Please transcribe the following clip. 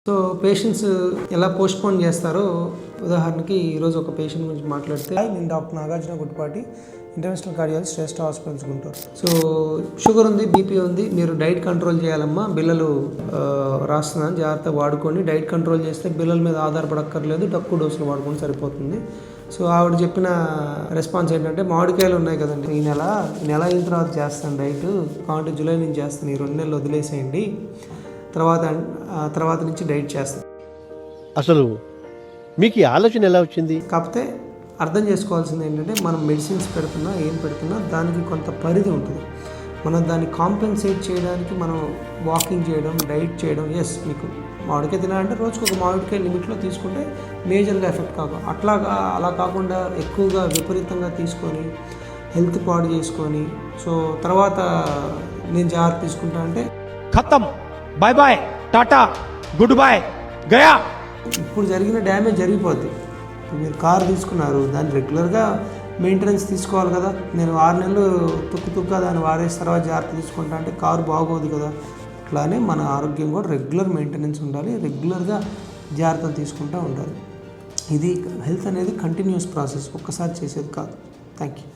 So patients ఎలా postpone చేస్తారో ఉదాహరణకి ఈరోజు ఒక పేషెంట్ గురించి మాట్లాడితే నేను doctor Nagarjuna Guttipati international cardiologist Shreshta hospitals Guntur. So sugar ఉంది, బీపీ ఉంది, మీరు డైట్ కంట్రోల్ చేయాలమ్మా, బిళ్ళలు రాస్తున్నాను, జాగ్రత్తగా వాడుకొని డైట్ కంట్రోల్ చేస్తే బిళ్ళల మీద ఆధారపడక్కర్లేదు, తక్కువ డోసులు వాడుకొని సరిపోతుంది. సో ఆవిడ చెప్పిన రెస్పాన్స్ ఏంటంటే, మామిడికాయలు ఉన్నాయి కదండి, ఈ నెల అయిన తర్వాత చేస్తాను డైట్, కాబట్టి జూలై నుంచి చేస్తాను, ఈ 2 నెలలు వదిలేసేయండి, తర్వాత నుంచి డైట్ చేస్తాను. అసలు మీకు ఈ ఆలోచన ఎలా వచ్చింది? కాకపోతే అర్థం చేసుకోవాల్సింది ఏంటంటే, మనం మెడిసిన్స్ పెడుతున్నా ఏం పెడుతున్నా దానికి కొంత పరిధి ఉంటుంది. మనం దాన్ని కాంపెన్సేట్ చేయడానికి మనం వాకింగ్ చేయడం, డైట్ చేయడం. ఎస్, మీకు మామిడికాయ తినాలంటే రోజుకు ఒక మామిడికాయ లిమిట్లో తీసుకుంటే మేజర్గా ఎఫెక్ట్ కాదు. అలా కాకుండా ఎక్కువగా విపరీతంగా తీసుకొని హెల్త్ పాడు చేసుకొని సో తర్వాత నేను జాగ్రత్త తీసుకుంటా అంటే ఖతం, bye bye, tata, good boy, గయా. ఇప్పుడు జరిగిన డ్యామేజ్ జరిగిపోద్ది. మీరు కారు తీసుకున్నారు, దాన్ని రెగ్యులర్గా మెయింటెనెన్స్ తీసుకోవాలి కదా. నేను 6 నెలలు తుక్కుగా దాన్ని వాడేసి తర్వాత జాగ్రత్త తీసుకుంటా అంటే కారు బాగోదు కదా. అట్లానే మన ఆరోగ్యం కూడా రెగ్యులర్ మెయింటెనెన్స్ ఉండాలి, రెగ్యులర్గా జాగ్రత్తలు తీసుకుంటూ ఉండాలి. ఇది హెల్త్ అనేది కంటిన్యూస్ ప్రాసెస్, ఒక్కసారి చేసేది కాదు. Thank you.